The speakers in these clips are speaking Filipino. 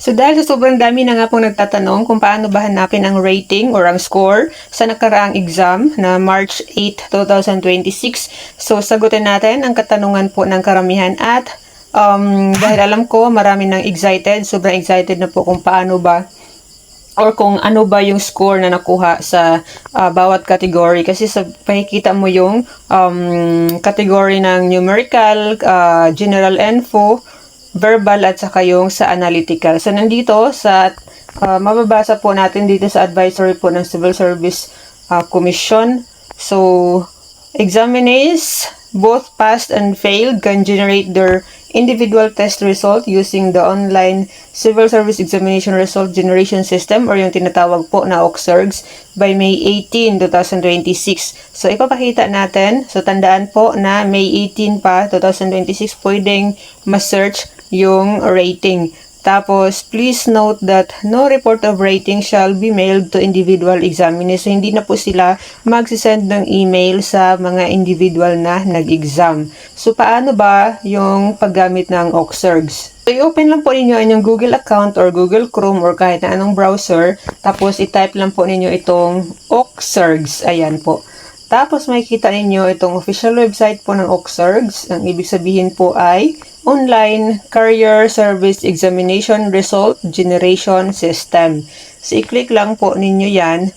So dahil sa sobrang dami na nga pong nagtatanong kung paano ba hanapin ang rating or ang score sa nakaraang exam na March 8, 2026. So sagutin natin ang katanungan po ng karamihan at dahil alam ko marami nang excited, sobrang excited na po kung paano ba or kung ano ba yung score na nakuha sa bawat category. Kasi sa pakikita mo yung category ng numerical, general info, verbal at saka yung sa analytical. So nandito sa mababasa po natin dito sa advisory po ng Civil Service Commission. So examinees both passed and failed can generate their individual test result using the online Civil Service Examination Result Generation System or yung tinatawag po na OCSRGS by May 18, 2026. So ipapakita natin. So tandaan po na May 18 pa, 2026, pwedeng ma-search yung rating. Tapos, please note that no report of rating shall be mailed to individual examinees. So, hindi na po sila magsisend ng email sa mga individual na nag-exam. So, paano ba yung paggamit ng OCSRGS? So, i-open lang po ninyo inyong Google account or Google Chrome or kahit na anong browser. Tapos, i-type lang po ninyo itong OCSRGS. Ayan po. Tapos, makikita ninyo itong official website po ng OCSRGS. Ang ibig sabihin po ay Online Career Service Examination Result Generation System. So, i-click lang po ninyo yan.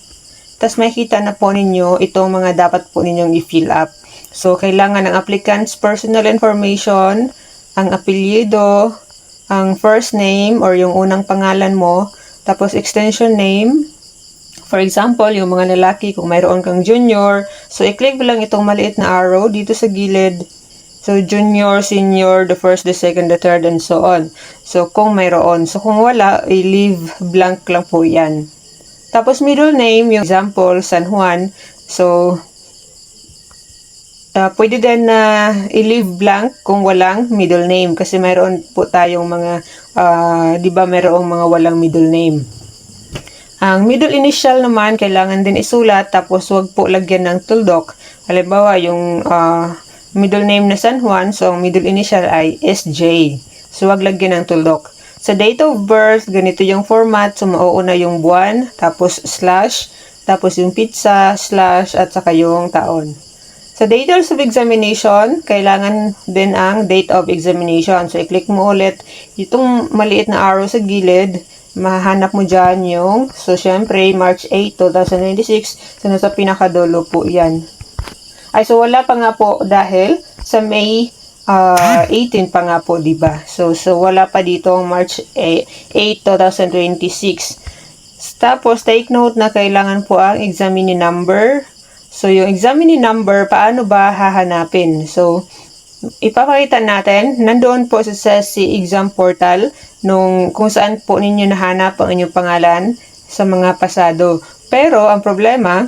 Tapos, makikita na po ninyo itong mga dapat po ninyong i-fill up. So, kailangan ng applicant's personal information, ang apelyido, ang first name or yung unang pangalan mo, tapos extension name. For example, yung mga lalaki, kung mayroon kang junior, so i-click lang itong maliit na arrow dito sa gilid. So, junior, senior, the first, the second, the third, and so on. So, kung mayroon. So, kung wala, i-leave blank lang po yan. Tapos, middle name, yung example, San Juan. So, pwede din na i-leave blank kung walang middle name. Kasi mayroon po tayong mga, di ba mayroong mga walang middle name. Ang middle initial naman, kailangan din isulat. Tapos, wag po lagyan ng tuldok. Halimbawa, yung middle name na San Juan, so ang middle initial ay SJ. So, wag lagyan ng tuldok. Sa date of birth, ganito yung format. So, mauuna yung buwan, tapos slash, tapos yung pizza, slash, at saka yung taon. Sa details of examination, kailangan din ang date of examination. So, i-click mo ulit itong maliit na arrow sa gilid. Mahanap mo dyan yung, so, syempre, March 8, 2026. So, nasa pinakadulo po yan. Ay, so wala pa nga po dahil sa May 18 pa nga po, diba? So wala pa dito March 8, 2026. Tapos, take note na kailangan po ang examinee number. So, yung examinee number, paano ba hahanapin? So, ipapakita natin, nandoon po sa CESI exam portal kung saan po ninyo nahanap ang inyong pangalan sa mga pasado. Pero, ang problema,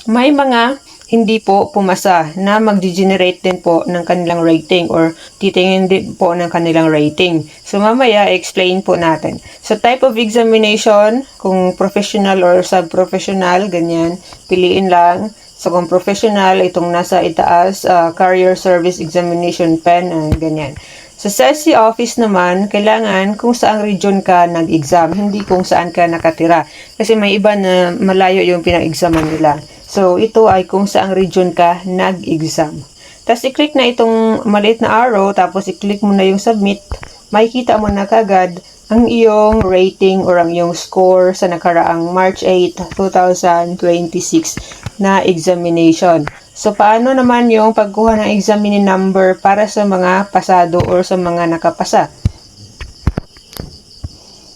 may mga hindi po pumasa na mag-generate din po ng kanilang rating or titingin din po ng kanilang rating. So, mamaya, explain po natin. So, type of examination, kung professional or sub-professional, ganyan, piliin lang. So, kung professional, itong nasa itaas, Career Service Examination Pen, ganyan. Sa CESI office naman, kailangan kung saang region ka nag-exam, hindi kung saan ka nakatira. Kasi may iba na malayo yung pinag-examan nila. So, ito ay kung saang region ka nag-exam. Tapos, i-click na itong maliit na arrow, tapos i-click mo na yung submit. Makikita mo na kagad ang iyong rating or ang iyong score sa nakaraang March 8, 2026 na examination. So, paano naman yung pagkuha ng examinee number para sa mga pasado or sa mga nakapasa?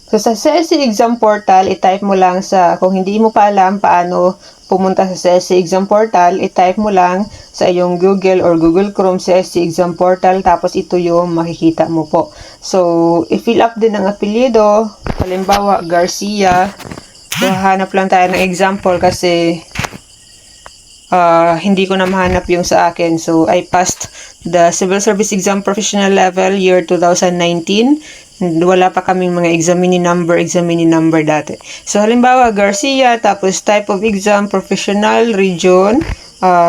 So, sa CESI exam portal, i-type mo lang kung hindi mo pa alam paano pumunta sa CESI exam portal, i-type mo lang sa iyong Google or Google Chrome CESI exam portal, tapos ito yung makikita mo po. So, i-fill up din ang apelyido, halimbawa, Garcia. So, hanap lang tayo ng example kasi hindi ko na mahanap yung sa akin. So, I passed the Civil Service Exam Professional Level year 2019. Wala pa kaming mga examinee number dati. So, halimbawa, Garcia, tapos type of exam, professional, region,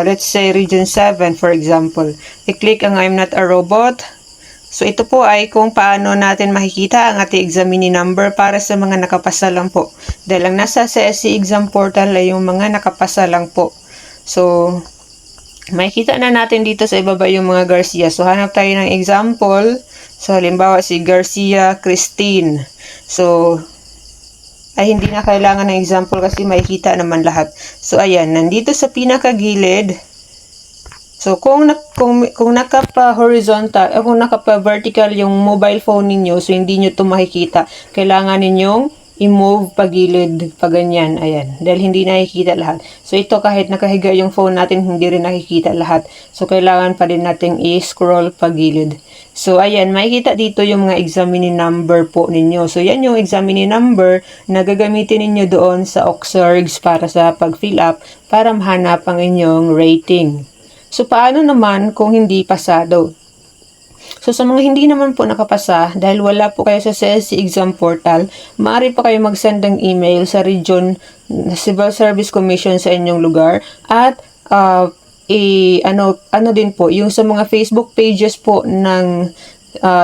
let's say region 7, for example. I-click ang I'm not a robot, So ito po ay kung paano natin makikita ang ating examinee number para sa mga nakapasa lang po. Dahil ang nasa CSC exam portal ay yung mga nakapasa lang po. So makikita na natin dito sa ibaba yung mga Garcia. So hanap tayo ng example. So halimbawa si Garcia Christine. So ay hindi na kailangan ng example kasi makikita naman lahat. So ayan, nandito sa pinakagilid. So, kung nakapa-horizontal, kung nakapa-vertical yung mobile phone ninyo, so hindi nyo ito makikita, kailangan ninyong i-move pagilid, paganyan, ayan, dahil hindi nakikita lahat. So, ito kahit nakahiga yung phone natin, hindi rin nakikita lahat. So, kailangan pa din nating i-scroll pagilid. So, ayan, makikita dito yung mga examinee number po ninyo. So, yan yung examinee number na gagamitin ninyo doon sa Oxergs para sa pag-fill up, para mahanap ang inyong rating. So, paano naman kung hindi pasado? So, sa mga hindi naman po nakapasa, dahil wala po kayo sa CSC exam portal, maaari pa kayo mag-send ng email sa Region Civil Service Commission sa inyong lugar at ano din po, yung sa mga Facebook pages po ng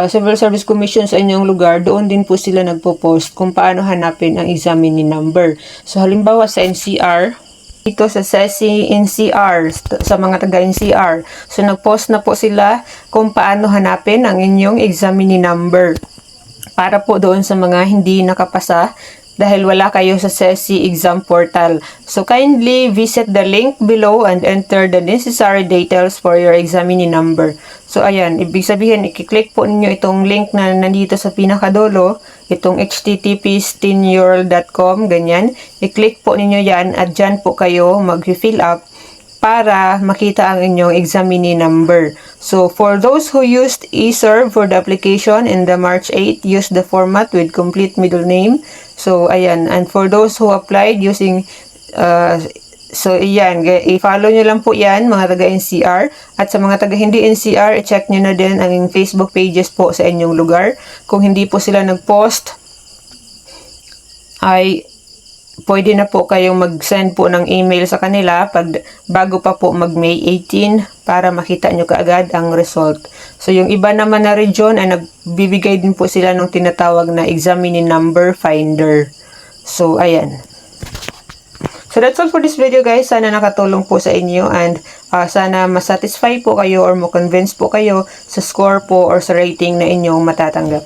Civil Service Commission sa inyong lugar, doon din po sila nagpo-post kung paano hanapin ang examinee number. So, halimbawa sa NCR, dito sa CSC NCR, sa mga taga-NCR. So, nag-post na po sila kung paano hanapin ang inyong examinee number para po doon sa mga hindi nakapasa dahil wala kayo sa CSC exam portal. So, kindly visit the link below and enter the necessary details for your examinee number. So, ayan, ibig sabihin, i-click po ninyo itong link na nandito sa pinakadulo, itong http://stinurl.com, ganyan. I-click po ninyo yan at dyan po kayo mag-fill up para makita ang inyong examinee number. So, for those who used eServe for the application in the March 8, use the format with complete middle name. So, ayan. And for those who applied using, so, ayan. I-follow nyo lang po yan, mga taga-NCR. At sa mga taga-hindi NCR, i-check nyo na din ang Facebook pages po sa inyong lugar. Kung hindi po sila nag-post, ay pwede na po kayong mag-send po ng email sa kanila bago pa po mag-May 18 para makita nyo kaagad ang result. So, yung iba naman na region ay nagbibigay din po sila ng tinatawag na examinee number finder. So, ayan. So, that's all for this video, guys. Sana nakatulong po sa inyo and sana masatisfy po kayo or mo-convince po kayo sa score po or sa rating na inyong matatanggap.